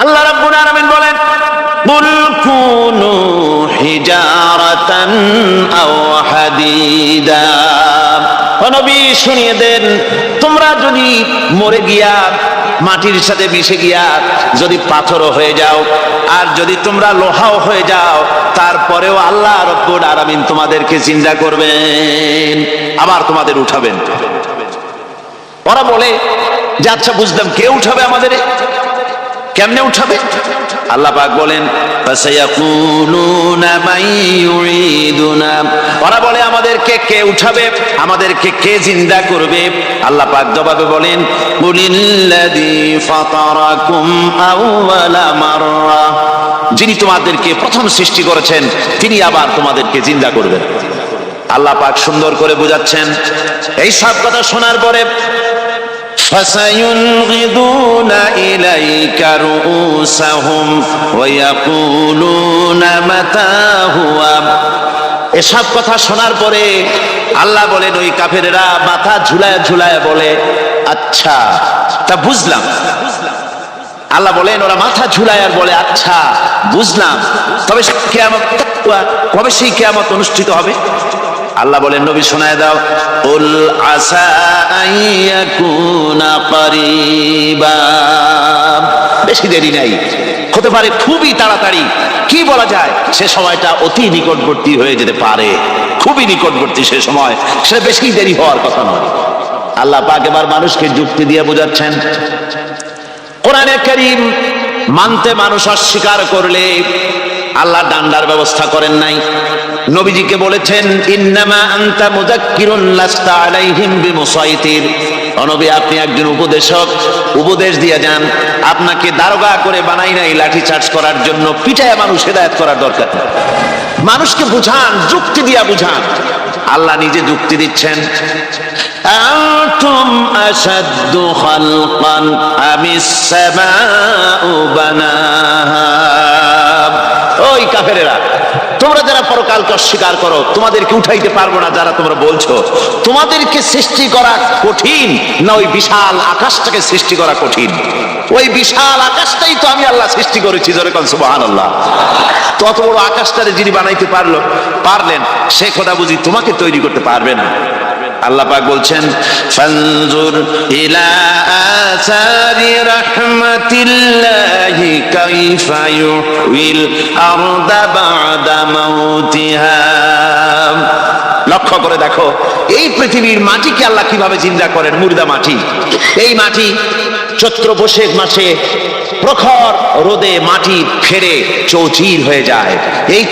আল্লাহ রাব্বুল আলামিন বলেন, কুল কুনু হিজারাতান আও হাদিদা। ও নবী শুনিয়ে দেন, তোমরা যদি মরে গিয়া মাটির সাথে মিশে গিয়া যদি পাথরও হয়ে যাও, আর যদি তোমরা লোহাও হয়ে যাও, তারপরেও আল্লাহ রাব্বুল আলামিন তোমাদেরকে জিন্দা করবেন, আবার তোমাদের উঠাবেন। ওরা বলে যে আচ্ছা বুঝলাম, কে উঠাবে আমাদের, কেমনে উঠাবে? আল্লাহ পাক বলেন, ফাসায়াকুলুনা মান ইউঈদুনা। ওরা বলে আমাদেরকে কে উঠাবে, আমাদেরকে কে জিন্দা করবে? আল্লাহ পাক জবাবে বলেন, কুলিল্লাযী ফাতারাকুম আউওয়ালা মাররা। যিনি তোমাদেরকে প্রথম সৃষ্টি করেছেন তিনি আবার তোমাদেরকে জিন্দা করবেন। আল্লাহ পাক সুন্দর করে বোঝাচ্ছেন। এই সব কথা শোনার পরে فَسَيُنْغِضُونَ إِلَيْكَ رُؤُوسَهُمْ وَيَقُولُونَ مَتَى هُوَ। এসব কথা শোনার পরে আল্লাহ বলেন, ওই কাফেরেরা মাথা ঝুলায় ঝুলায় বলে, আচ্ছা তা বুঝলাম। আল্লাহ বলেন, ওরা মাথা ঝুলায় আর বলে, আচ্ছা বুঝলাম, তবে কিয়ামত কবে সেই কিয়ামত অনুষ্ঠিত হবে? আল্লাহ বলেন, নবী শোনায় দাও, কুল আসা আইয়াকুনা করিবা। বেশি দেরি নাই, হতে পারে খুবই তাড়াতাড়ি। কি বলা যায়, সে সময়টা অতি নিকটবর্তী হয়ে যেতে পারে, খুবই নিকটবর্তী সে সময়, সে বেশি দেরি হওয়ার কথা নয়। আল্লাহ পাক এবার মানুষকে যুক্তি দিয়ে বোঝাচ্ছেন। কোরআনে কারীম মানতে মানুষ অস্বীকার করলে আল্লাহ ডান্ডার ব্যবস্থা করেন নাই। নবীজিকে বলেছেন, ইন্নামা আনতা মুযাক্কিরুন লাস্তা আলাইহিম বিমুসাইতির। ও নবী, আপনি একজন উপদেশক, উপদেশ দিয়ে যান। আপনাকে দারোগা করে বানাই নাই লাঠি চার্জ করার জন্য, পিটায় মানুষ হেদায়েত করার দরকার নেই। মানুষকে বুঝান, যুক্তি দিয়া বুঝান। আল্লাহ নিজে যুক্তি দিচ্ছেন, আনতুম আশাদ্দু খালকান আমিস সামাউ বানাহা। ওই কাফেরেরা, তোমরা যারা পরকালকে অস্বীকার করো, তোমাদেরকে উঠাইতে পারবো না যারা তোমরা বলছো, তোমাদেরকে সৃষ্টি করা কঠিন না ওই বিশাল আকাশটাকে সৃষ্টি করা কঠিন? ওই বিশাল আকাশটাই তো আমি আল্লাহ সৃষ্টি করেছি, জোরে কোন সুবহানাল্লাহ। তত বড় আকাশটারে যিনি বানাইতে পারলেন, সে কথা বুঝি তোমাকে তৈরি করতে পারবে না? আল্লাহ পাক বলছেন, ফানজুর ইলা আসারি রাহমাতিল্লাহি কাইফা ইউহিল আরদা বাদা মাউতিহা। লক্ষ্য করে দেখো, এই পৃথিবীর মাটিকে আল্লাহ কিভাবে জিন্দা করেন। মুর্দা মাটি, এই মাটি চৈত্র বৈশাখ মাসে প্রখর রোদে মাটি ফেরে চৌচির হয়ে যায়। এই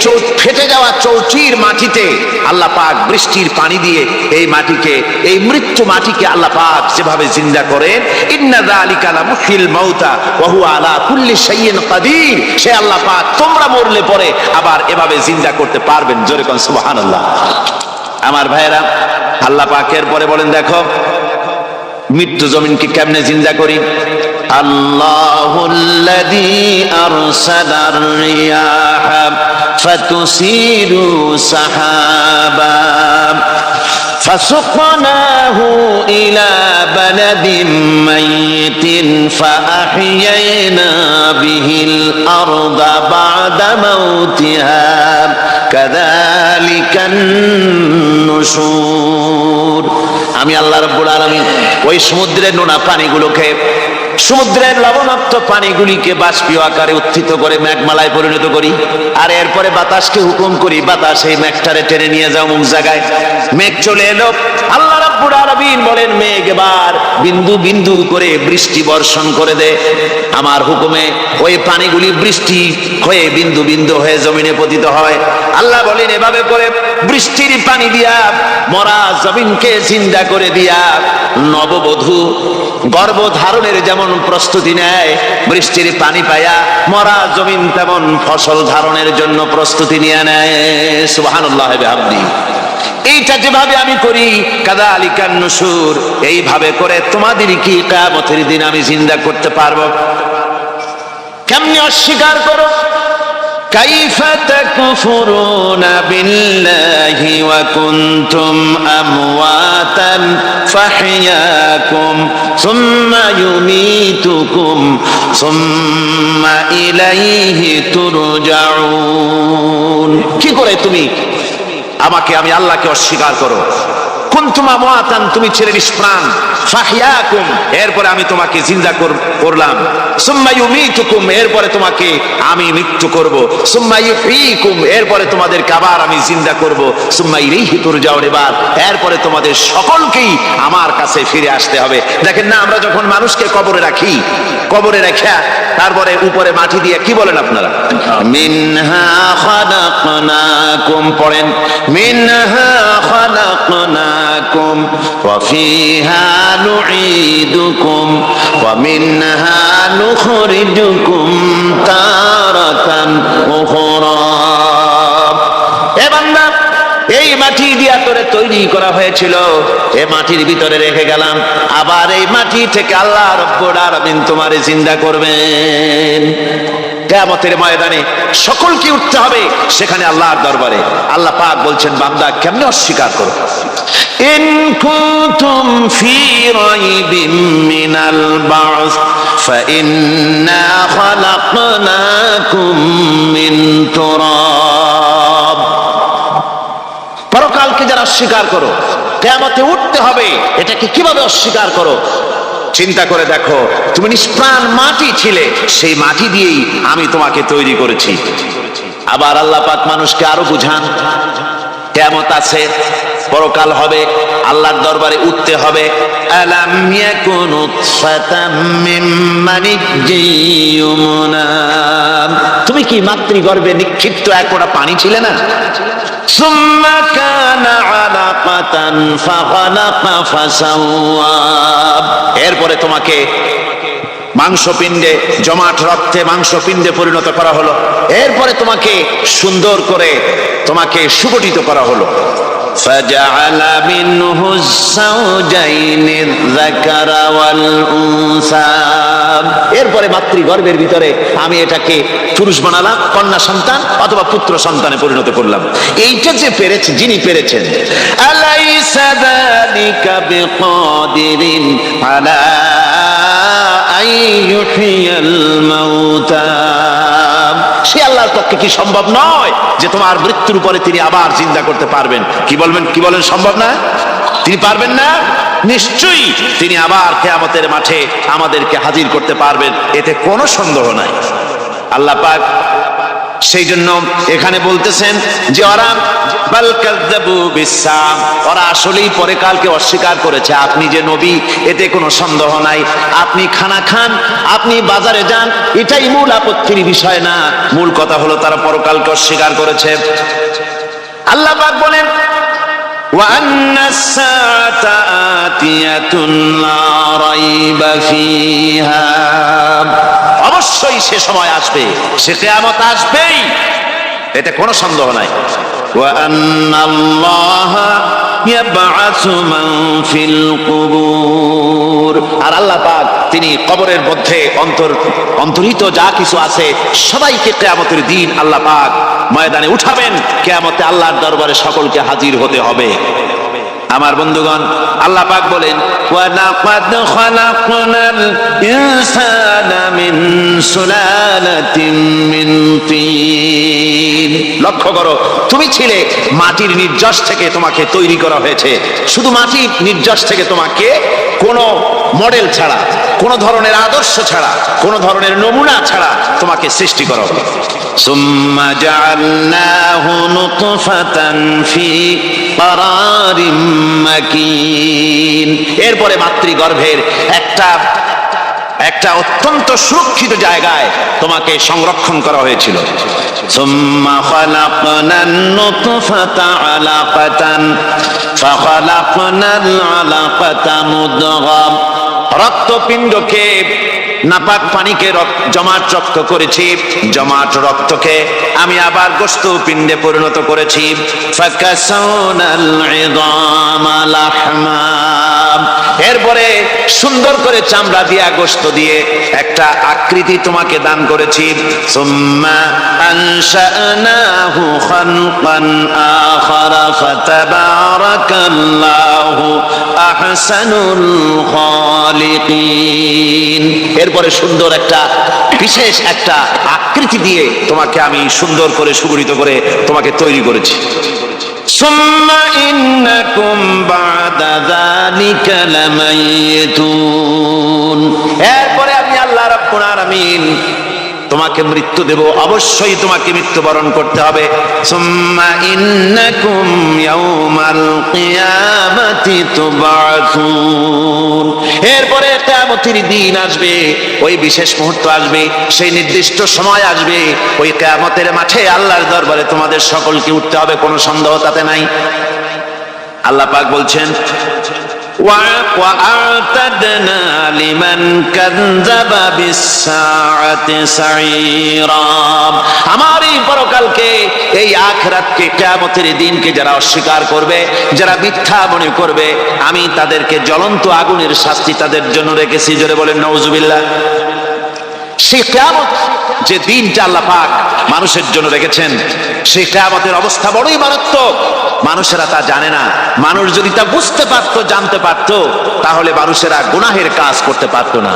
ফেটে যাওয়া চৌচির মাটিতে আল্লাহ পাক বৃষ্টির পানি দিয়ে এই মাটিকে, এই মৃত্যু মাটিকে আল্লাহ পাক যেভাবে জিন্দা করেন, ইন্না যালিকা লামুহিল মাউতা ওয়া হুয়া আলা কুল্লি শাইইন কাদির। সে আল্লাহ পাক তোমরা মরলে পরে আবার এভাবে জিন্দা করতে পারবেন, জোরে কোন সুবহানাল্লাহ। আমার ভাইয়েরা, আল্লাহ পাকের পরে বলেন, দেখো মৃত্যু জমিনকে কেমনে জিন্দা করি। আল্লাহুল্লাযী আরসালার রিয়াহা ফাতুসিরু সাহাবা فسقناه إلى بلد ميت فأحيينا به الأرض بعد موتها كذلك النشور। আমি আল্লাহ রাব্বুল আলামিন ওই সমুদ্রের নোনা পানিগুলোকে, সমুদ্রের লবণাক্ত পানিগুলিকে বাষ্পীয় আকারে উত্থিত করে মেঘমালায় পরিণত করি, আর এরপরে বাতাসকে হুকুম করি, বাতাস এই মেঘটারে টেনে নিয়ে যাও মুখ জায়গায়। মেঘ চলে এলো। আল্লাহ রাব্বুল আলামিন বলেন, মেঘ এবার বিন্দু বিন্দু করে বৃষ্টি বর্ষণ করে দে আমার হুকুমে। ওই পানিগুলি বৃষ্টি হয়ে বিন্দু বিন্দু হয়ে জমিনে পতিত হয়। আল্লাহ বলেন, এভাবে করে বৃষ্টির পানি দিয়া মরা জমিনকে জিন্দা করে দিয়া নববধূ গর্ভধারণের যেমন প্রস্তুতি নেয়, বৃষ্টির পানি পায়া মরা জমিন তেমন ফসল ধারণের জন্য প্রস্তুতি নিয়ে নেয়। সুবহানাল্লাহ বিহামদি। এইটা যেভাবে আমি করি, কাযালিকান নুশুর, এইভাবে করে তোমাদের কি কিয়ামতের দিন আমি জিন্দা করতে পারবো। কেমনে অস্বীকার করো? كيف تكفرون بالله وكنتم أمواتا فأحياكم ثم يميتكم ثم إليه ترجعون কি করে তুমি আমাকে আমি আল্লাহকে অস্বীকার করো কুনতুম আমওয়াতান তুমি ছিলে নিষ্প্রাণ ফাহিয়াকুম এরপরে আমি তোমাকে জিন্দা করলাম সুম্মা ইউমিতুকুম এরপরে তোমাকে আমি মৃত্যু করব সুম্মা ইউহয়িকুম এরপরে তোমাদেরকে আবার আমি জিন্দা করব সুম্মা ইলাইহি তুরজাউন এরপরে তোমাদের সকলকেই আমার কাছে ফিরে আসতে হবে। দেখেন না আমরা যখন মানুষকে কবরে রাখি কবরে রেখে তারপরে উপরে মাটি দিয়ে কি বলেন আপনারা মিনহা খালাকনাকুম পড়েন মিনহা খালাকনাকুম ওয়া ফিহা নুঈদুকুম ওয়া মিনহা নুখরিজুকুম তারাতান উখরা। এ বান্দা এই মাটি দিয়া তোরে তৈরি করা হয়েছিল এই মাটির ভিতরে রেখে গেলাম আবার এই মাটি থেকে আল্লাহ রব্বুল আলামিন তোমারে জিন্দা করবেন কিয়ামতের ময়দানে সকলকে উঠতে হবে সেখানে আল্লাহর দরবারে। আল্লাহ পাক বলছেন বান্দা কেমনে অস্বীকার করো ইন কুনতুম ফি রাইবিম মিনাল বা'স ফাইন্না খালাকনাকুম মিন তুরাব। পরকালকে যারা অস্বীকার করো কিয়ামতে উঠতে হবে এটাকে কিভাবে অস্বীকার করো চিন্তা করে দেখো তুমি নিষ্প্রাণ মাটি ছিলে সেই মাটি দিয়েই আমি তোমাকে তৈরি করেছি। আবার আল্লাহ পাক মানুষকে আরো বুঝান কিয়ামত আছে পরকাল হবে আল্লাহর দরবারে উঠতে হবে আলাম ইয়াকুনু ফাতাম মিন মানিজিয়ুমনা তুমি কি মাতৃগর্ভে নিক্ষিপ্ত এক ফোঁটা পানি ছিলে না সুম্মা কানা আলাকাতান ফাখালাকা ফাসাওয়া এরপরে তোমাকে মাংসপিণ্ডে জমাট রক্তে মাংসপিণ্ডে পরিণত করা হলো এরপরে তোমাকে সুন্দর করে তোমাকে সুগঠিত করা হলো فجعل منه الزوجين الذكر والأنثى এরপরে মাতৃগর্ভের ভিতরে আমি এটাকে পুরুষ বানালাম কন্যা সন্তান অথবা পুত্র সন্তানে পরিণত করলাম। এইটা যে পেরেছে যিনি পেরেছেন আলাইসা যালিকা বিকাদিরিন আলা আইয়ুহিয়াল মাউতা সে আল্লাহর পক্ষে কি সম্ভব নয় যে তোমার মৃত্যুর পরে তিনি আবার জিন্দা করতে পারবেন? কি বলেন সম্ভব না? তিনি পারবেন না? নিশ্চয়ই তিনি আবার কিয়ামতের মাঠে আমাদেরকে হাজির করতে পারবেন এতে কোনো সন্দেহ নাই। আল্লাহ পাক সেই জন্য এখানে বলতেছেন যে ওরা বাল কাযযাবু বিসসাম ওরা আসলেই পরকালকে অস্বীকার করেছে। আপনি যে নবী এতে কোনো সন্দেহ নাই। আপনি খানা খান আপনি বাজারে যান এটাই মূল আপত্তির বিষয় না, মূল কথা হলো তারা পরকালকে অস্বীকার করেছে। আল্লাহ পাক বলেন ওয়া আন্নাস সাআতা আতিয়াতুন লা রাইবা ফিহা অবশ্যই সে সময় আসবে সে কিয়ামত আসবেই এতে কোনো সন্দেহ নাই। ওয়া আন্নাল্লাহা ইয়াবআসু মান ফিল কুবুর আর আল্লাহ পাক তিনি কবরের মধ্যে অন্তর্হিত যা কিছু আছে সবাইকে কিয়ামতের দিন আল্লাহ পাক ময়দানে উঠাবেন। কিয়ামতে আল্লাহর দরবারে সকলকে হাজির হতে হবে। আমার বন্ধুগণ আল্লাহ পাক বলেন ওয়া লাকাদ খালাকনাল ইনসানা মিন সুলালাতিন মিন তিন লক্ষ্য করো তুমি ছিলে মাটির নির্যাস থেকে তোমাকে তৈরি করা হয়েছে। শুধু মাটির নির্যাস থেকে তোমাকে কোনো মডেল ছাড়া কোনো ধরনের আদর্শ ছাড়া কোনো ধরনের নমুনা ছাড়া তোমাকে সৃষ্টি করা হলো। সুম্মা জাআলনাহু নুতফাতান ফি ক্বারারিম মাকিন এরপরে মাতৃগর্ভের একটা অত্যন্ত সুরক্ষিত জায়গায় তোমাকে সংরক্ষণ করা হয়েছিল। সুম্মা খালাকনান নুতফাতা আলাকাতান ফাখালাকনাল আলাকাতা মুদগা রক্তপিণ্ডকে নাপাক পানিকে জমাট রক্ত করেছি জমাট রক্তকে আমি আবার গোশত পিণ্ডে পরিণত করেছি। ফাকাসাউনাল ইযামা লাহমা এরপরে সুন্দর করে চামড়া দিয়ে গোশত দিয়ে একটা আকৃতি তোমাকে দান করেছি। সুম্মা আনশানাহু খালকান আখারা ফাতাবারাকাল্লাহু আহসানুল খালিকিন। এরপরে সুন্দর একটা বিশেষ একটা আকৃতি দিয়ে তোমাকে আমি সুন্দর করে সুগঠিত করে তোমাকে তৈরি করেছি। সুম্মা ইন্নাকুম বা'দা যালিকা লামাইতুন। এরপরে আমি আল্লাহ রাব্বুল আলামিন তোমাকে মৃত্যু দেব, অবশ্যই তোমাকে মৃত্যুবরণ করতে হবে। সুম্মা ইন্নাকুম ইয়াউমাল কিয়ামাতি তুবআসুন। এরপরে কিয়ামতের দিন আসবে, ওই বিশেষ মুহূর্ত আসবে, সেই নির্দিষ্ট সময় আসবে, ওই কিয়ামতের মাঠে আল্লাহর দরবারে তোমাদের সকলকে উঠতে হবে, কোনো সন্দেহ তাতে নাই। আল্লাহ পাক বলছেন وَأَعْتَدْنَا لِمَنْ كَذَّبَ بِالسَّاعَةِ سَعِيرًا। আমার এই পরকালকে, এই আখিরাতকে, কিয়ামতের দিনকে যারা অস্বীকার করবে, যারা মিথ্যা মনে করবে, আমি তাদেরকে জ্বলন্ত আগুনের শাস্তি তাদের জন্য রেখেছি। জোরে বলেন নাউজুবিল্লাহ। সেই কিয়ামত যে দিনটা আল্লাহ পাক মানুষের জন্য রেখেছেন, সেই কিয়ামতের অবস্থা বড়ই মারাত্মক। মানুষেরা তা জানে না। মানুষ যদি তা বুঝতে পারতো, জানতে পারতো, তাহলে মানুষেরা গুনাহের কাজ করতে পারতো না।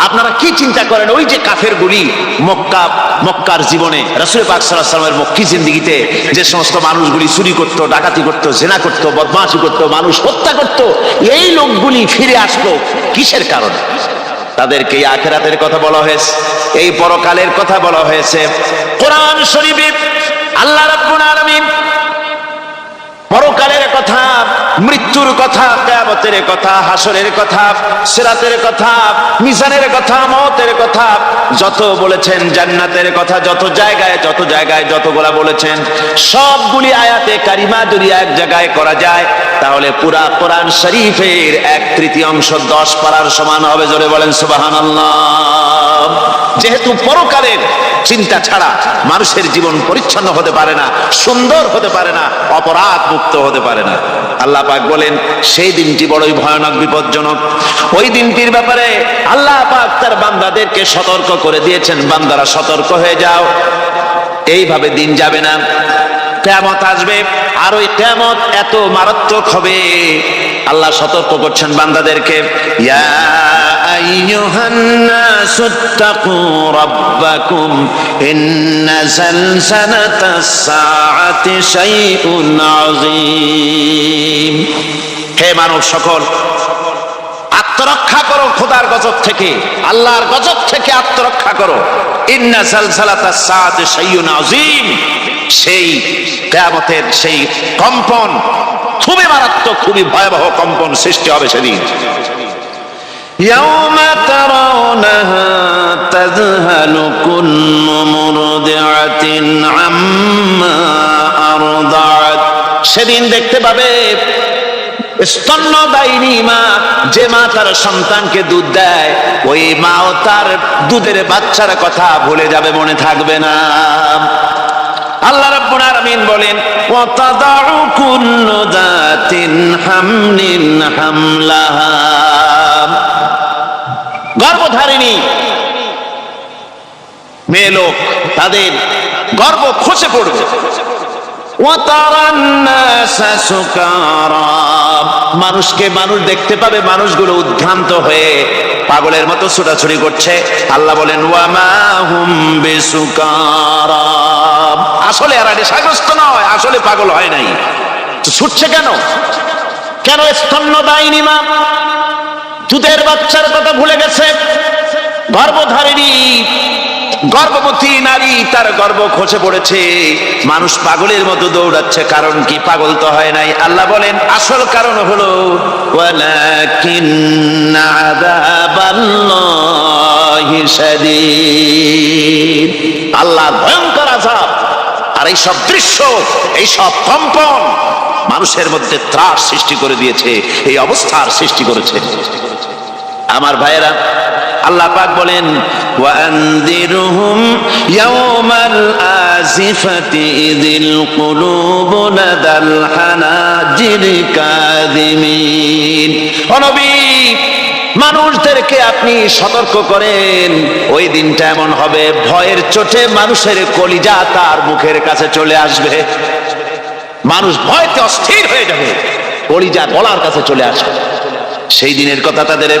আপনারা কি চিন্তা করেন, ওই যে কাফেরগুলি মক্কার জীবনে, রাসূল পাক সাল্লাল্লাহু আলাইহি ওয়াসাল্লামের মক্কি জিন্দেগিতে যে সমস্ত মানুষগুলি চুরি করতো, ডাকাতি করতো, জিনা করতো, বদমাশি করতো, মানুষ হত্যা করতো, এই লোকগুলি ফিরে আসলো কিসের কারণে? তাদেরকে এই আখিরাতের কথা বলা হয়েছে, এই পরকালের কথা বলা হয়েছে। কোরআন শরীফে আল্লাহ রাব্বুল আলামিন পরকালের কথা, মৃত্যুর কথা, কিয়ামতের কথা, হাসরের কথা, সিরাতের কথা, মিজানের কথা, মওতের কথা যত বলেছেন, জান্নাতের কথা যত জায়গায় যতগুলা বলেছেন, সবগুলি আয়াতে কারিমা যদি এক জায়গায় করা যায়, তাহলে পুরা কোরআন শরীফের 1/3 10 পারার সমান হবে। জোরে বলেন সুবহানাল্লাহ। যেহেতু পরকালের চিন্তা ছাড়া মানুষের জীবন পরিচ্ছন্ন হতে পারে না, সুন্দর হতে পারে না, অপরাধ মুক্ত হতে পারে না। আল্লাহ পাক বলেন সেই দিনটি বড়ই ভয়ানক, বিপজ্জনক। ওই দিনটির ব্যাপারে আল্লাহ পাক তার বান্দাদেরকে সতর্ক করে দিয়েছেন, বান্দারা সতর্ক হয়ে যাও, এইভাবে দিন যাবে না, কিয়ামত আসবে। আর ওই কিয়ামত এত মারাত্মক হবে, আল্লাহ সতর্ক করছেন বান্দাদেরকে। ইয়া আইয়ুহান নাসুত্তাকু রাব্বাকুম ইন্না যালজালাতাস সাআতি শাইউন আযীম। হে মানব সকল, আত্মরক্ষা করো খোদার গজব থেকে, আল্লাহর গজব থেকে আত্মরক্ষা করো। ইন্না যালজালাতাস সাআতি শাইউন আযীম। সেই কিয়ামতের সেই কম্পন খুবই মারাত্মক, খুবই ভয়াবহ কম্পন সৃষ্টি হবে সেদিন। ইয়াউমা তারাউনাহা তাযহালু কুল্লু মুরদিআতিন আম্মা আরদাআত। সেদিন দেখতে পাবে স্তন্যদায়িনী মা, যে মা তার সন্তানকে দুধ দেয়, ওই মাও তার দুধের বাচ্চার কথা ভুলে যাবে, মনে থাকবে না। আল্লাহ রাব্বুল আলামিন বলেন ওয়া তাদাউ কুল্লু যাতিন হামলিন হামলাহা। গর্ভধারিণী মেয়ে লোক, তাদের গর্ভ খসে পড়বে। ওয়া তারান নাসা সুকারা। মানুষকে মানুষ দেখতে পাবে, মানুষগুলো উদ্ভ্রান্ত হয়ে পাগলের মতো ছোটাছুটি করছে। আল্লাহ বলেন ওয়া মা হুম বিসুকারা। আসলে এরা নেশাগ্রস্ত নয়, আসলে পাগল হয় নাই। ছুটছে কেন? কেন? স্তন্যদায়িনী মা দুধের বাচ্চার কথা ভুলে গেছে। গর্ভধারিণী গর্ভবতী নারী, তার গর্ভ খসে পড়েছে, মানুষ পাগলের মতো দৌড়াচ্ছে। কারণ কি? পাগল তো হয় নাই। আল্লাহ বলেন আসল কারণ হলো ওয়ালাকিন্না আযাবাল্লাহি শাদীদ। আল্লাহর ভয়ঙ্কর আযাব। আর এই সব দৃশ্য, এই সব কম্পন মানুষের মধ্যে ত্রাস সৃষ্টি করে দিয়েছে, এই অবস্থার সৃষ্টি করেছে। আমার ভাইয়েরা, আল্লাহ পাক বলেন ওয়ানদিরহুম ইয়াউমাল আজিফাতি ইযিল কুলুবু লাদাল হানাজিরি কাযিমিন। ও নবী, মানুষদেরকে আপনি সতর্ক করেন, ওই দিনটা এমন হবে ভয়ের চোটে মানুষের কলিজা তার মুখের কাছে চলে আসবে। মানুষ ভয়তে অস্থির হয়ে যাবে, কলিজা গলার কাছে চলে আসবে। সেই দিনের কথা তাদের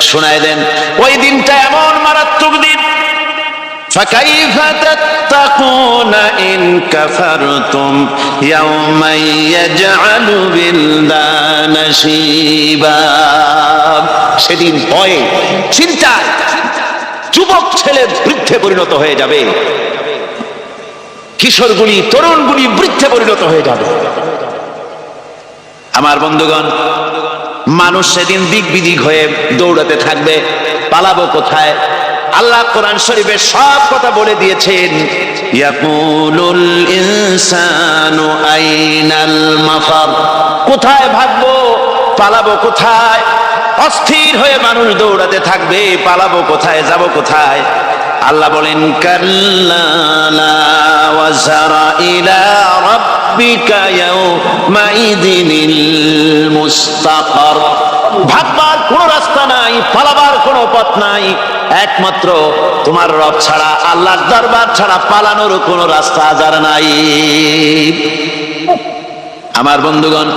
শোনায় দেন। ওই দিনটা এমন মারাত্মক দিন। فكيف تتقون إن كفرتم يوما يجعل الولدان شيبا। সেদিন ভয়ে চিন্তায় যুবক ছেলে বৃদ্ধে পরিণত হয়ে যাবে, কিশোরগুলি তরুণগুলি বৃদ্ধে পরিণত হয়ে যাবে। আমার বন্ধুগণ, মানুষ সেদিন দিক বিদিক হয়ে দৌড়াতে থাকবে, পালাবো কোথায়? আল্লাহ কোরআন শরীফে সব কথা বলে দিয়েছেন। ইয়াকুলুল ইনসানু আইনাল মাফার, কোথায় ভাগবো, পালাবো কোথায়? অস্থির হয়ে মানুষ দৌড়াতে থাকবে, পালাবো কোথায়, যাব কোথায়? আল্লাহ বলেন কাল্লা লা ওয়াজারা ইলা রাব্বিকা ইয়াউমাইযিনিল মুস্তাকার। ভাগবার কোনো রাস্তা নাই, পালাবার কোনো পথ নাই, একমাত্র তোমার রব ছাড়া, আল্লাহর দরবার ছাড়া পালানোর কোনো রাস্তা আজার নাই। আমার বন্ধুগণ,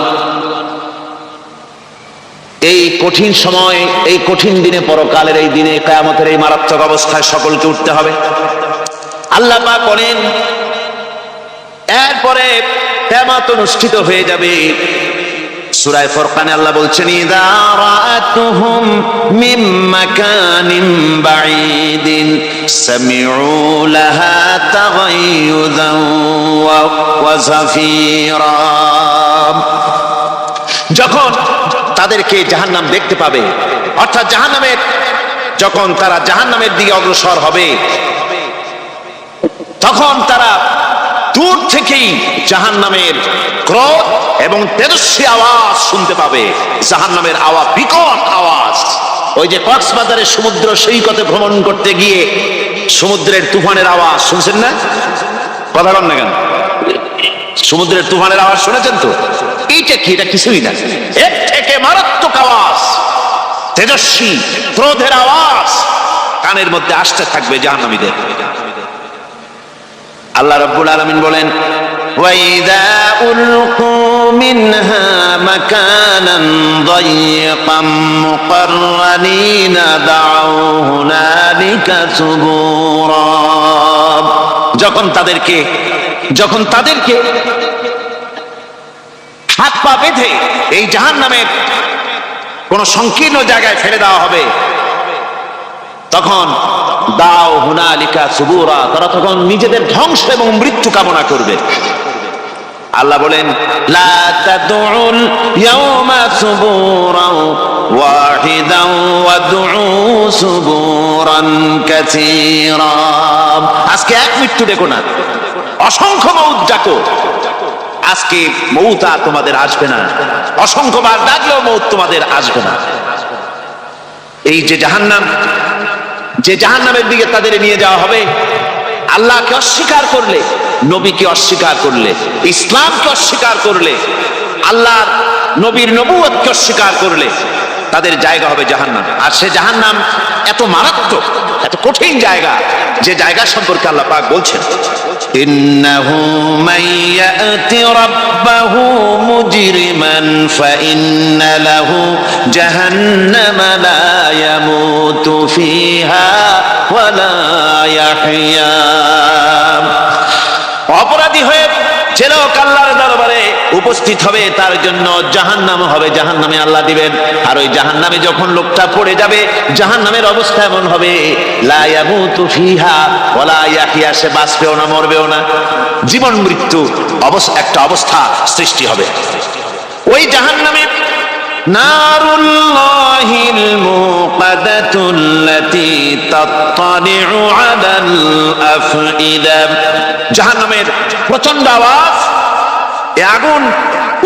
এই কঠিন সময়, এই কঠিন দিনে, পরকালের এই দিনে, কিয়ামতের এই মারাত্মক অবস্থায় সকলকে উঠতে হবে। আল্লাহ পাক বলেন, এরপরে কিয়ামত অনুষ্ঠিত হয়ে যাবে। সূরা ফুরকানে আল্লাহ বলছেন, ইযা রাআতুহুম মিন মাকানিন বাঈদিন সামিউ লাহা তাগায়ুযান ওয়া যাফীরা। যখন তাদেরকে জাহান্নাম দেখতে পাবে, অর্থাৎ জাহান্নামের, যখন তারা জাহান্নামের দিকে অগ্রসর হবে, তখন তারা দূর থেকেই জাহান্নামের ক্রোধ এবং তেজস্বী আওয়াজ শুনতে পাবে। জাহান্নামের আওয়াজ, বিকট আওয়াজ। ওই যে কক্সবাজারের সমুদ্র সৈকতে ভ্রমণ করতে গিয়ে সমুদ্রের তুফানের আওয়াজ শুনছেন না? কথা বল না কেন? সমুদ্রের তুফানের আওয়াজ শুনেছেন তো? এইটা কি? এটা কিছুই না, এর থেকে মারাত্মক আওয়াজ, তেজস্বী ক্রোধের আওয়াজ কানের মধ্যে আসতে থাকবে জাহান্নামীদের। আল্লাহ রাব্বুল আলামিন বলেন, ওয়াইদা উলকু মিনহা মাকানান দায়িকাম মুকাররানিনা দাউ হুনালিকা সুবুরা। যখন তাদেরকে হাত পা বেঁধে এই জাহান্নামের কোন সংকীর্ণ জায়গায় ফেলে দেওয়া হবে, তখন দাও হুনালিকা সুবুরা, তারা তখন নিজেদের ধ্বংস এবং মৃত্যু কামনা করবে। আল্লাহ বলেন, লা তাদউল ইয়াওমা সুবুরা ওয়াহিদান ওয়াদউ সুবুরান কাসীরা। আজকে এক মৃত্যু দেখো না, অসংখ্য মউত ডাকো। আজকে মউত আর তোমাদের আসবে না, অসংখ্যবার ডাকলেও মউত তোমাদের আসবে না। এই যে জাহান্নাম, যে জাহান্নামের দিকে তাদের নিয়ে যাওয়া হবে, আল্লাহকে অস্বীকার করলে, নবীকে অস্বীকার করলে, ইসলামকে অস্বীকার করলে, আল্লাহর নবীর নবুয়তকে অস্বীকার করলে তাদের জায়গা হবে জাহান্নাম। আর সে জাহান্নাম এত মারাত্মক, এত কঠিন জায়গা, যে জায়গা সম্পর্কে আল্লাহ পাক বলছেন, ইন্নাহু মাইয়াতি রাব্বাহু মুজরিমান ফাইন্না লাহু জাহান্নামা লা ইয়ামুতু ফিহা ওয়া লা ইয়াহইয়া। অপরাধী হয়ে যে লোক আল্লাহর দরবারে উপস্থিত হবে, তার জন্য জাহান্নাম হবে, জাহান্নামে আল্লাহ দিবেন। আর ওই জাহান্নামে যখন লোকটা পড়ে যাবে, জাহান্নামের অবস্থা এমন হবে, লা ইয়ামুতু ফিহা ওয়া লা ইয়াহইয়া, সে বাঁচবেও না, মরবেও না, জীবন মৃত্যু একটা অবস্থা সৃষ্টি হবে। ওই জাহান্নামে নারুল্লাহিল মুকাদাতুল্লাতী তাত্তালিউ আলাল আফইদা। জাহান্নামের প্রচন্ড আওয়াজ, এই আগুন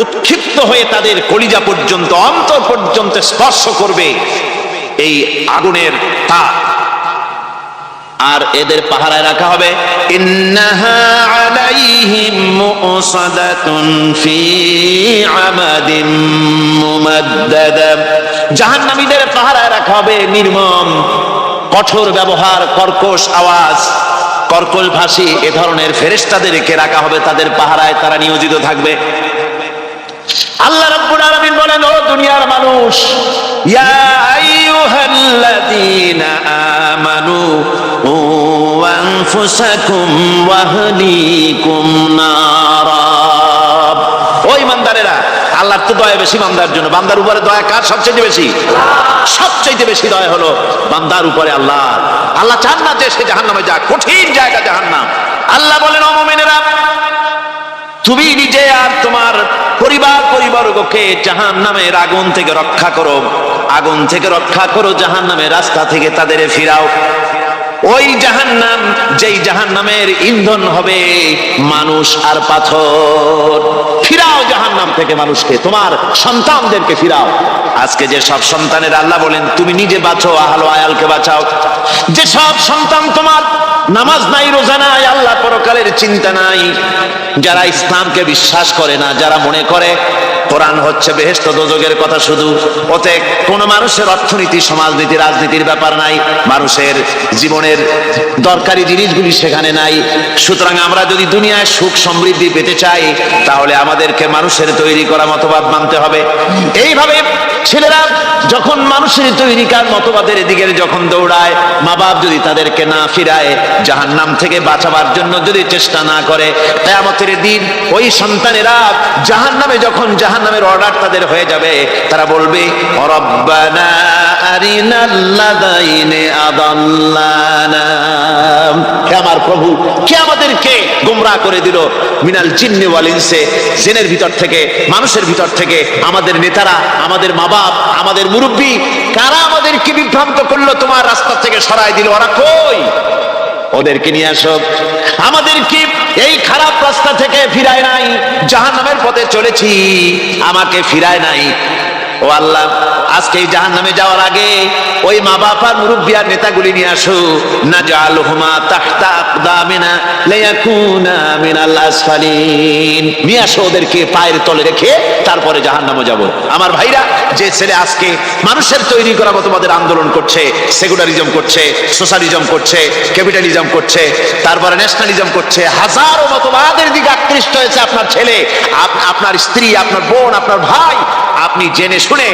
উৎক্ষিপ্ত হয়ে তাদের কলিজা পর্যন্ত, অন্তর পর্যন্ত স্পর্শ করবে এই আগুনের তাপ। আর এদের পাহারায় রাখা হবে। ইন্নাহা আলাইহিম মুসাদাতুন ফি আমাদিন মুমাদ্দাদা, জাহান্নামীদের পাহারায় রাখা হবে নির্মম, কঠোর ব্যবহার, কর্কশ আওয়াজ, কর্কশ ভাষী এ ধরনের ফেরেশতাদেরকে রাখা হবে তাদের পাহারায়, তারা নিয়োজিত থাকবে। আল্লাহ রাব্বুল আলামিন বলেন, ও দুনিয়ার মানুষ, ইয়া আইয়ুহাল্লাযীনা আমানু ও আনফুসাকুম ওয়া আহলিকুম নারা। ও ঈমানদারেরা, আল্লাহর তো দয়া বেশি বান্দার জন্য। বান্দার উপরে দয়া কার সবচেয়ে বেশি? সবচেয়ে বেশি দয়া হলো বান্দার উপরে আল্লাহ। আল্লাহ চান না যে সে জাহান্নামে যাক, কঠিন জায়গা জাহান্নাম। আল্লাহ বলেন, ও মুমিনেরা, তুমি নিজে আর তোমার পরিবারবর্গকে জাহান্নামের আগুন থেকে রক্ষা করো, আগুন থেকে রক্ষা করো, জাহান্নামের রাস্তা থেকে তাদের ফিরাও। ওই জাহান্নাম, যেই জাহান্নামের ইন্ধন হবে মানুষ আর পাথর। ফিরাও জাহান্নাম থেকে মানুষকে, তোমার সন্তানদেরকে ফিরাও। আজকে যে সব সন্তানের আল্লাহ বলেন তুমি নিজে বাঁচো, আহল আয়ালকে বাঁচাও। যে সব সন্তান তোমার নামাজ নাই, রোজা নাই, আল্লাহ পরকালের চিন্তা নাই, যারা ইসলামকে বিশ্বাস করে না, যারা মনে করে কোরআন হচ্ছে বেহেশত দোজখের কথা শুধু, ওতে কোন মানুষের অর্থনীতি, সমাজনীতি, রাজনীতির ব্যাপার নাই, মানুষের জীবনের দরকারি জিনিসগুলি সেখানে নাই। সুতরাং আমরা যদি দুনিয়ায় সুখ সমৃদ্ধি পেতে চাই, তাহলে আমাদেরকে মানুষের তৈরি করা মতবাদ মানতে হবে। এইভাবে ছেলেরা যখন মানুষের তৈরিকার মতবাদের দিকে যখন দৌড়ায়, মা বাপ যদি তাদেরকে না ফিরায়, জাহান্নাম থেকে বাঁচাবার জন্য যদি চেষ্টা না করে, কিয়ামতের দিন ওই সন্তানেরা জাহান্নামে, যখন জাহান্নামের অর্ডার তাদের হয়ে যাবে, তারা বলবে, রব্বানা আরিনাল লাযাইনি আদাল্লানা, হে আমার প্রভু, কে আমাদেরকে গোমরাহ করে দিল, মিনাল জিন্নি ওয়াল ইনসি, জিনের ভিতর থেকে, মানুষের ভিতর থেকে, আমাদের নেতারা, আমাদের মা বাপ, আমাদের মুরব্বী, কারা আমাদেরকে বিভ্রান্ত করলো, তোমার রাস্তা থেকে সরাই দিল, ওরা কই? ওদেরকে নিয়ে আসো। আমাদেরকে এই খারাপ রাস্তা থেকে ফিরায় নাই, জাহান্নামের পথে চলেছি, আমাকে ফিরায় নাই। ও আল্লাহ, আজকে এই জাহান্নামে যাওয়ার আগে ওই মা বাপ আর মুরব্বি আর নেতাগুলি নিয়ে আসো। নাজআলহুমা তাহতা আকদামিনা লিয়াকুনা মিনাল আসফালিন, নিয়ে আসো ওদেরকে পায়ের তলে রেখে তারপরে জাহান্নামে যাব। আমার ভাইরা, যে ছেলে আজকে মানুষের তৈরি করা মতবাদের আন্দোলন করছে, সেকুলারিজম করছে, সোশ্যালিজম করছে, ক্যাপিটালিজম করছে, তারপরে ন্যাশনালিজম করছে, হাজারো মতবাদের দিকে আকৃষ্ট হয়েছে আপনার ছেলে, আপনার স্ত্রী, আপনার বোন, আপনার ভাই, আপনি জেনে শুনে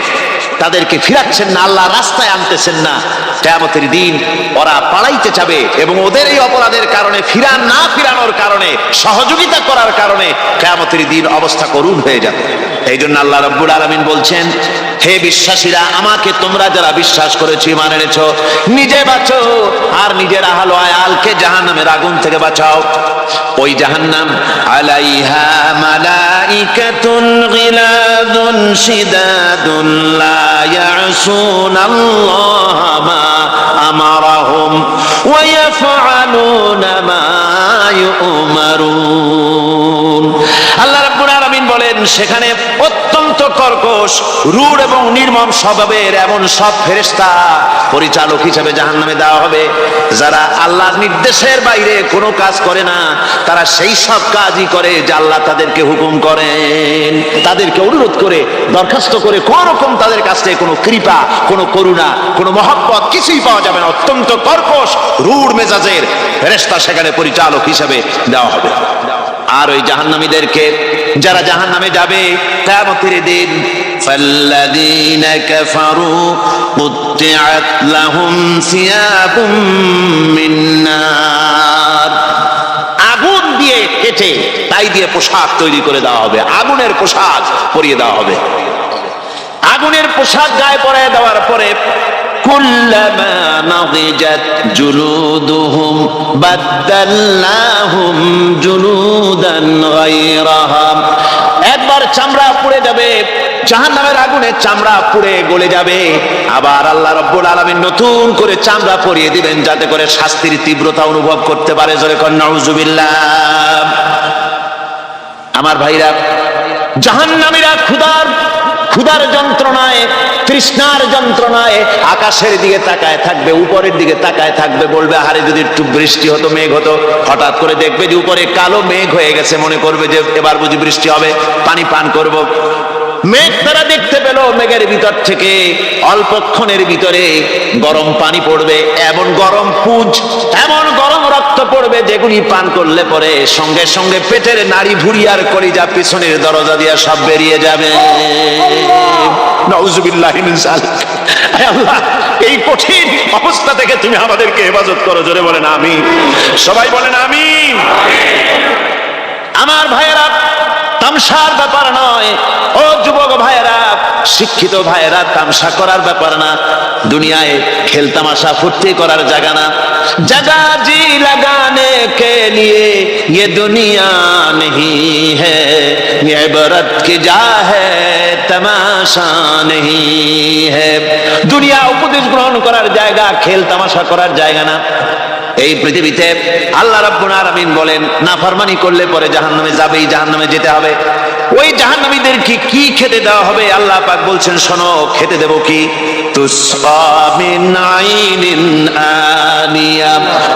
তাদেরকে ফিরাচ্ছেন না, আল্লাহ রাস্তায় আনতেছেন না। কিয়ামতের দিন ওরা পালাইতে যাবে এবং ওদের এই অপরাধের কারণে, না ফিরানোর কারণে, সহযোগিতা করার কারণে কিয়ামতের দিন অবস্থা করুণ হয়ে যাবে। এই জন্য আল্লাহ রাব্বুল আলামিন বলছেন, হে বিশ্বাসীরা, আমাকে তোমরা যারা বিশ্বাস করেছো, ঈমান এনেছো, নিজে বাঁচো আর নিজের আহল আয়ালকে জাহান্নামের আগুন থেকে বাঁচাও। ওই জাহান্নাম আলাইহা মালাইকাতুন গিলাদুন শিদাদুন লা ইয়াসুনাল্লাহা মা আমারাহুম ওয়া ইয়াফআলুনা মা ইউমারুন। আল্লাহ রাব্বুল আলামিন বলেন, সেখানে অত্যন্ত কর্কশ, রূঢ় এবং নির্মম স্বভাবের এমন সব ফেরেশতা পরিচালক হিসেবে জাহান্নামে দেওয়া হবে, যারা আল্লাহর নির্দেশের বাইরে কোনো কাজ করে না, তারা সেই সব কাজই করে যা আল্লাহ তাদেরকে হুকুম করেন। তাদেরকে অনুরোধ করে, দরখাস্ত করে কোন রকম তাদের কাছ থেকে কোনো কৃপা, কোনো করুণা, কোনো মহব্বত কিছুই পাওয়া যাবে না। অত্যন্ত কর্কশ, রূঢ় মেজাজের ফেরেশতা সেখানে পরিচালক হিসেবে দেওয়া হবে। আর ওই জাহান্নামীদেরকে, যারা জাহান্নামে যাবে কিয়ামতের দিন, ফাল্লাযীনা কাফারু কুত্তিআত লাহুম সিয়াবুম মিন নার, আগুন দিয়ে কেটে তাই দিয়ে পোশাক তৈরি করে দেওয়া হবে, আগুনের পোশাক পরিয়ে দেওয়া হবে। আগুনের পোশাক গায়ে পরিয়ে দেওয়ার পরে কুল্লামা নাদিজাত জুলুদুহুম বাদদালনাহুম জুলুদান গায়রাহা, একবার চামড়া পুড়ে যাবে, জাহান্নামের আগুনে চামড়া পুড়ে গলে যাবে, আবার আল্লাহ রাব্বুল আলামিন নতুন করে চামড়া পরিয়ে দিবেন, যাতে করে শাস্তির তীব্রতা অনুভব করতে পারে। জোরে কোন নাউজুবিল্লাহ। আমার ভাইরা, জাহান্নামীরা ক্ষুধার যন্ত্রণায়, তৃষ্ণার যন্ত্রণায় আকাশের দিকে তাকায় থাকবে, উপরের দিকে তাকায় থাকবে, বলবে আরে যদি একটু বৃষ্টি হতো, মেঘ হতো। হঠাৎ করে দেখবে যে উপরে কালো মেঘ হয়ে গেছে, মনে করবে যে এবার বুঝি বৃষ্টি হবে, পানি পান করব। মেঘ তারা দেখতে পেল, মেঘের ভিতর থেকে অল্পক্ষণের ভিতরে গরম পানি পড়বে, এমন গরম পুঁজ, এমন গরম রক্ত পড়বে যেগুলি পান করলে পরে সঙ্গে সঙ্গে পেটের নাড়ি ভুঁড়ি আর কলিজা পিছনের দরজা দিয়ে সব বেরিয়ে যাবে। নাউজুবিল্লাহি মিন যালিক। হে আল্লাহ, এই কঠিন অবস্থা থেকে তুমি আমাদেরকে হেফাজত করো। জোরে বলেন আমিন। সবাই বলেন আমিন। আমার ভাইয়েরা, তামসার ব্যাপার নয়। ও যুবক ভাইয়েরা, শিক্ষিত ভাইয়েরা, তামসা করার ব্যাপার না। দুনিয়ায় খেলতামাশা ফুর্তি করার জায়গা না। जगह जी लगाने के लिए ये दुनिया नहीं है, ये इबरत की जा है, तमाशा नहीं है। दुनिया उपदेश ग्रहण करार जायगा, खेल तमाशा करार जायगा ना। এই পৃথিবীতে আল্লাহ রাব্বুল আলামিন বলেন, নাফরমানি করলে পরে জাহান্নামে যাবেই, জাহান্নামে যেতে হবে। ওই জাহান্নামীদেরকে কি খেতে দেওয়া হবে? আল্লাহ পাক বলছেন, শোনো, খেতে দেব কি? তুসকা মিন আইনিন আনিয়া,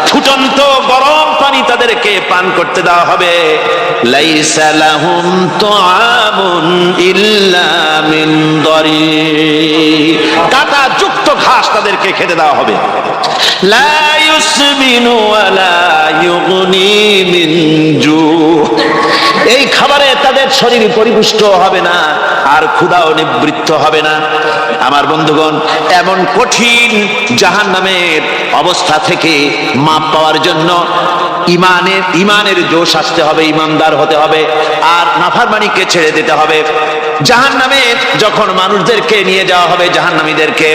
ফুটন্ত গরম পানি তাদেরকে পান করতে দেওয়া হবে। লাইসা লাহুম তুআমুন ইল্লা মিন দরি, কাঁটা যুক্ত ঘাস তাদেরকে খেতে দেওয়া হবে। লা ইউসমিনু ওয়ালা ইউগনি মিন জু, এই খাবারে তাদের শরীর পরিপুষ্ট হবে না, আর ক্ষুধাও নিবৃত্ত হবে না। আমার বন্ধুগণ, এমন কঠিন জাহান্নামের অবস্থা থেকে মাপ পাওয়ার জন্য ইমানের জোশ আসতে হবে, ইমানদার হতে হবে, আর নাফরমানিকে ছেড়ে দিতে হবে। জাহান্নামে যখন মানুষদেরকে নিয়ে যাওয়া হবে, জাহান্নামীদেরকে,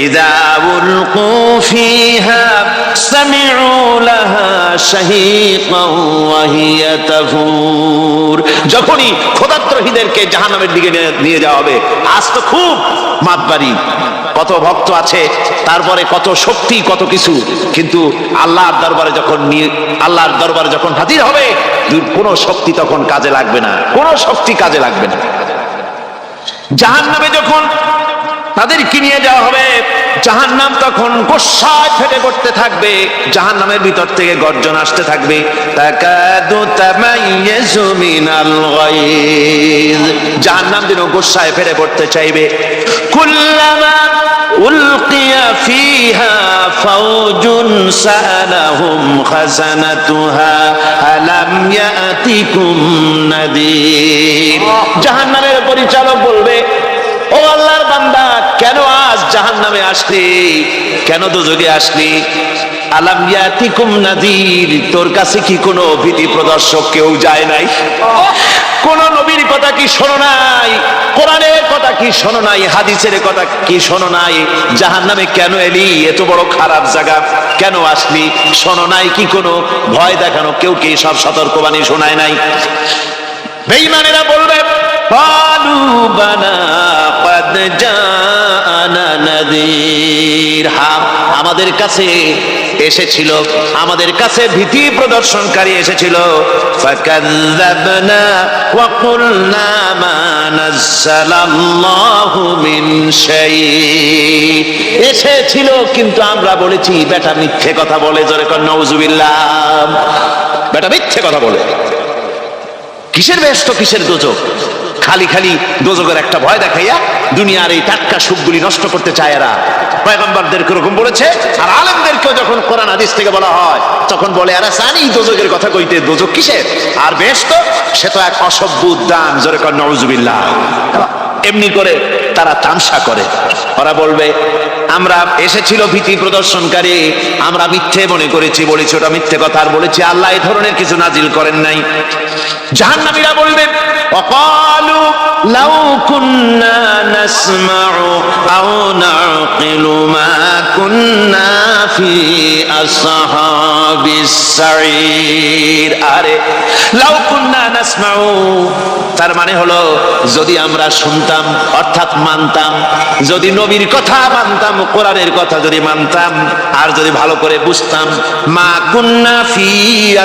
ইযা উলকু ফিহা সামিউ লাহা শাহীকান ওয়া হিয়া তাফুর, যখনই খোদাত্রহীদেরকে জাহান্নামের দিকে নিয়ে যাওয়া হবে, আজ তো খুব মাতবাড়ি, কত ভক্ত আছে, তারপরে কত শক্তি, কত কিছু, কিন্তু আল্লাহর দরবারে যখন হাজির হবে, কোনো শক্তি তখন কাজে লাগবে না, কোনো শক্তি কাজে লাগবে না। জাহান্নামে যখন তাদেরকে নিয়ে যাওয়া হবে, জাহান্নাম তখন গোসায় ফেটে পড়তে থাকবে, জাহান্নামের ভিতর থেকে গর্জন আসতে থাকবে, তাকাদু তামাইয়াজু মিনাল গায়জ, জাহান্নাম যেন গোসায় ফেটে পড়তে চাইবে। কুল্লামা উলকিয়া ফিহা ফাওজুন সালাহুম খাজানাতুহা আলাম ইয়াতিকুম নাদির, জাহান্নামের পরিচালক বলবে, ও আল্লাহর বান্দা, কেন আজ জাহান্নামে আসলি, কেন দোজখে আসলি? আলাম ইয়াতিকুম নাদির, তোর কাছে কি কোনো ভীতি প্রদর্শক কেউ যায় নাই? কোন নবীর কথা কি শোনো নাই? কোরআনের কথা কি শোনো নাই? হাদিসের কথা কি শোনো নাই? জাহান্নামে কেন এলি? এত বড় খারাপ জায়গা কেন আসলি? শোনো নাই কি? কোনো ভয় দেখানো কেউ কি সব সতর্কবাণী শোনায় নাই? বেঈমানেরা বলবে, ক্বালু বালা ক্বাদ জাআনা নাযীর, হ্যাঁ, আমাদের কাছে এসেছিল, আমাদের কাছে ভীতি প্রদর্শনকারী এসেছিল। ফাকাযযাবনা ওয়া কুলনা মা নাযালাল্লাহু মিন শাই, এসেছিল কিন্তু আমরা বলেছি বেটা মিথ্যে কথা বলে। জোরে কর নাউজুবিল্লাহ। বেটা মিথ্যে কথা বলে। কিসের বেহেশত, কিসের দোজখ? খালি খালি দোজখের একটা ভয় দেখাইয়া দুনিয়ার এই টাটকা সুখগুলি নষ্ট করতে চায় এরা। পয়গম্বরদেরকে এরকম বলেছে, আর আলেমদেরকেও যখন কোরআন হাদিস থেকে বলা হয় তখন বলে, এরা জানি দোজখের কথা কইতে, দোজখ কিসের? আর বেহেশত সে তো এক অসভ্য উদ্যান। জোরে কর নাউজুবিল্লাহ। এমনি করে তারা তামসা করে। ওরা বলবে, আমরা এসেছিল ভীতি প্রদর্শনকারী, আমরা মিথ্যে মনে করেছি, বলেছি ওটা মিথ্যে কথা, আর বলেছি আল্লাহ এই ধরনের কিছু নাজিল করেন নাই। জাহান্নামীরা বলবে, ওয়াকালু লাউ কুন্না নাসমাউ আও নাকিলু মা কুন্না ফি আসহাবিস সাঈর, আরে লাউ কুন্না নাসমাউ, তার মানে হলো যদি আমরা শুনতাম, অর্থাৎ মানতাম, যদি নবীর কথা মানতাম, কোরআনের কথা যদি মানতাম, আর যদি ভালো করে বুঝতাম, মা কুন্না ফি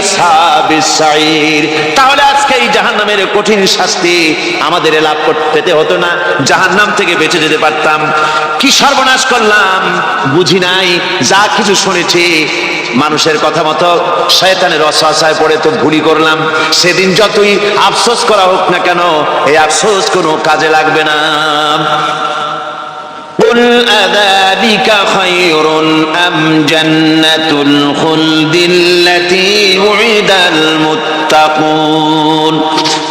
আসহাবিস সাঈর, তাহলে আজ আজকে এই জাহান্নামের কঠিন শাস্তি আমাদের লাভ পেতে হতো না, জাহান্নাম থেকে বেঁচে যেতে পারতাম। কি সর্বনাশ করলাম বুঝি নাই, যা কিছু শুনেছি মানুষের কথা মতো শয়তানের ওয়াসওয়াসায় পড়ে তো ভুলই করলাম। সেদিন যতই আফসোস করা হোক না কেন, এই আফসোস কোনো কাজে লাগবে না। قل أذلك خير أم جنة الخلد التي وعد المتقون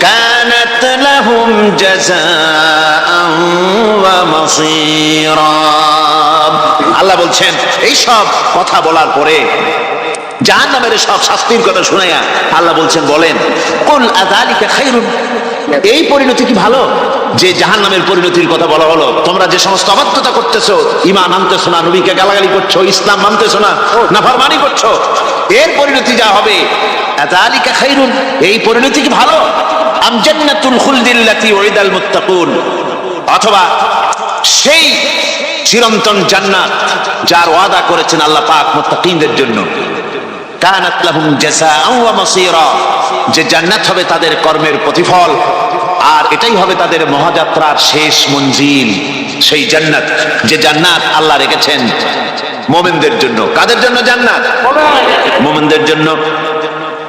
كانت لهم جزاء ومصيرا। আল্লাহ বলছেন এই সব কথা বলার পরে, জাহান্নামের সব শাস্তির কথা শুনাইয়া আল্লাহ বলছেন বলেন, কুল আযালিকা খায়রুন, এই পরিণতি কি ভালো যে জাহান্নামের পরিণতির কথা বলা হলো? তোমরা যে সমস্ত অবাধ্যতা করতেছো, ঈমান আনতেছো না, নবীকে গালাগালি করছো, ইসলাম মানতেছো না, নাফরমানি করছো, এর পরিণতি যা হবে, আযালিকা খায়রুন, এই পরিণতি কি ভালো? আম জান্নাতুল খুলদিল্লাতী উইদাল মুত্তাকুন, অথবা সেই চিরন্তন জান্নাত যার ওয়াদা করেছেন আল্লাহ পাক মুত্তাকিনদের জন্য, কানাত লাহুম জাযাআন ওয়া মাসীরা, যে জান্নাত হবে তাদের কর্মের প্রতিফল, আর এটাই হবে তাদের মহাযাত্রার শেষ মঞ্জিল। সেই জান্নাত, যে জান্নাত আল্লাহ রেখেছেন মুমিনদের জন্য। কাদের জন্য জান্নাত? মুমিনদের জন্য।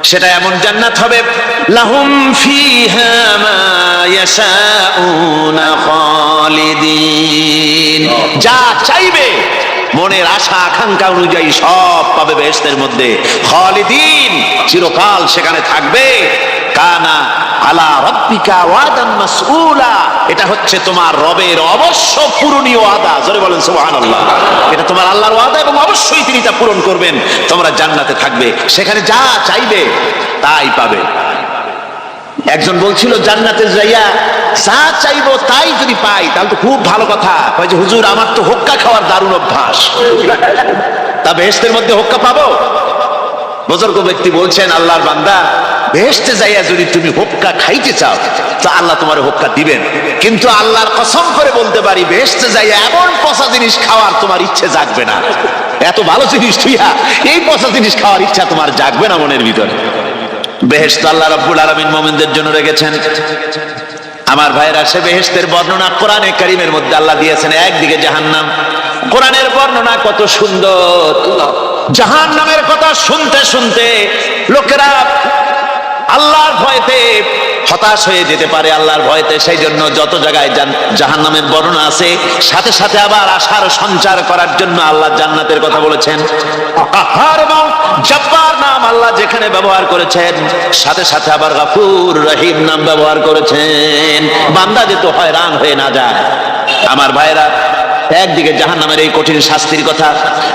সেটা এমন জান্নাত হবে, লাহুম ফিহা মা ইয়াশাউনা খালিদিন, যা চাইবে মনের আশা আকাঙ্ক্ষা অনুযায়ী সব পাবে বেহেশতের মধ্যে। খালিদিন, চিরকাল সেখানে থাকবে। কানা আলা রাব্বিকা ওয়াদান মাসউলা, এটা হচ্ছে তোমার রবের অবশ্য পূরণীয় ওয়াদা। জোরে বলেন সুবহানাল্লাহ। এটা তোমার আল্লাহর ওয়াদা এবং অবশ্যই তিনি তা পূরণ করবেন। তোমরা জান্নাতে থাকবে, সেখানে যা চাইবে তাই পাবে। একজন বলছিল জান্নাতে যাইয়া যা চাইবো তাই যদি পাই তাহলে তো খুব ভালো কথা। কয় যে হুজুর আমার তো হোক্কা খাওয়ার দারুণ অভ্যাস, তা বেহেশতের মধ্যে হোক্কা পাবো? বুজুর্গ ব্যক্তি বলছেন, আল্লাহর বান্দা, বেহেশতে যাইয়া যদি তুমি হোক্কা খাইতে চাও তো আল্লাহ তোমার হোক্কা দিবেন, কিন্তু আল্লাহর কসম করে বলতে পারি বেহেশতে যাইয়া এমন পচা জিনিস খাওয়ার তোমার ইচ্ছে জাগবে না। এত ভালো জিনিস তুইয়া এই পচা জিনিস খাওয়ার ইচ্ছা তোমার জাগবে না মনের ভিতরে। বেহেশত আল্লাহ রাব্বুল আলামিন মুমিনদের জন্য রেখেছেন। আমার ভাইরা, সে বেহেশতের বর্ণনা কোরআনে কারীমের মধ্যে আল্লাহ দিয়েছেন। একদিকে জাহান্নাম, কোরআনের বর্ণনা কত সুন্দর। জাহান্নামের কথা শুনতে শুনতে লোকেরা আল্লাহর ভয়তে হতাশ হয়ে যেতে পারে, আল্লাহর ভয়তে। সেই জন্য যত জায়গায় জাহান্নামের বর্ণনা আছে, সাথে সাথে আবার আশার সঞ্চার করার জন্য আল্লাহ জান্নাতের কথা বলেছেন। কাহ্হার এবং জব্বার নাম আল্লাহ যেখানে ব্যবহার করেছেন, সাথে সাথে আবার গফুর রহিম নাম ব্যবহার করেছেন, বান্দা যেন হয়রান হয়ে না যায়। আমার ভাইরা, একদিকে জাহান্নামের এই কঠিন শাস্তির কথা,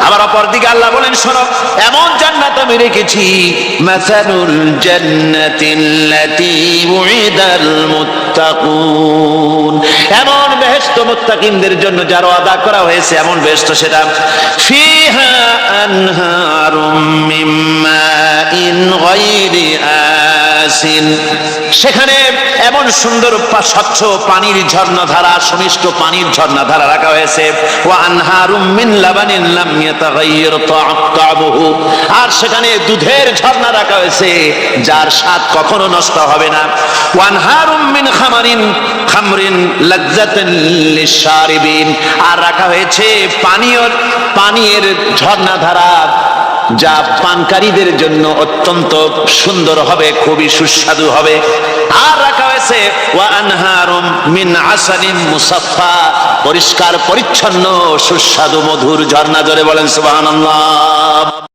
আবার অপর দিকে আল্লাহ বলেন, শোনো, এমন জান্নাত আমি রেখেছি, মাসালুল জান্নাতিল্লাতী উইদাল মুত্তাকুন, এমন বেহেশত মুত্তাকিনদের জন্য যার ওয়াদা করা হয়েছে, এমন বেহেশত সেটা, ফিহা আনহারুম মিন মাইন গায়রি আসিন, সেখানে এমন সুন্দর স্বচ্ছ পানির ঝর্ণাধারা, সুমিষ্ট পানির ঝর্ণাধারা রাখা হয়েছে। ওয়া আনহারুম মিন লাবানিন লাম ইয়াতাগায়্যার তা'আমুহু, আর সেখানে দুধের ঝর্ণা রাখা হয়েছে যার স্বাদ কখনো নষ্ট হবে না। ওয়া আনহারুম মিন খামরিন লাযযাতান লিশ-শারিবিন, আর রাখা হয়েছে পানীয়ের ঝর্ণাধারা যা পানকারীদের জন্য অত্যন্ত সুন্দর হবে, খুবই সুস্বাদু হবে। আর রাখা হয়েছে ওয়া আনহারুম মিন আসালিন মুসাফফা, পরিষ্কার পরিচ্ছন্ন সুস্বাদু মধুর ঝর্ণা। জোরে বলেন সুবহানাল্লাহ।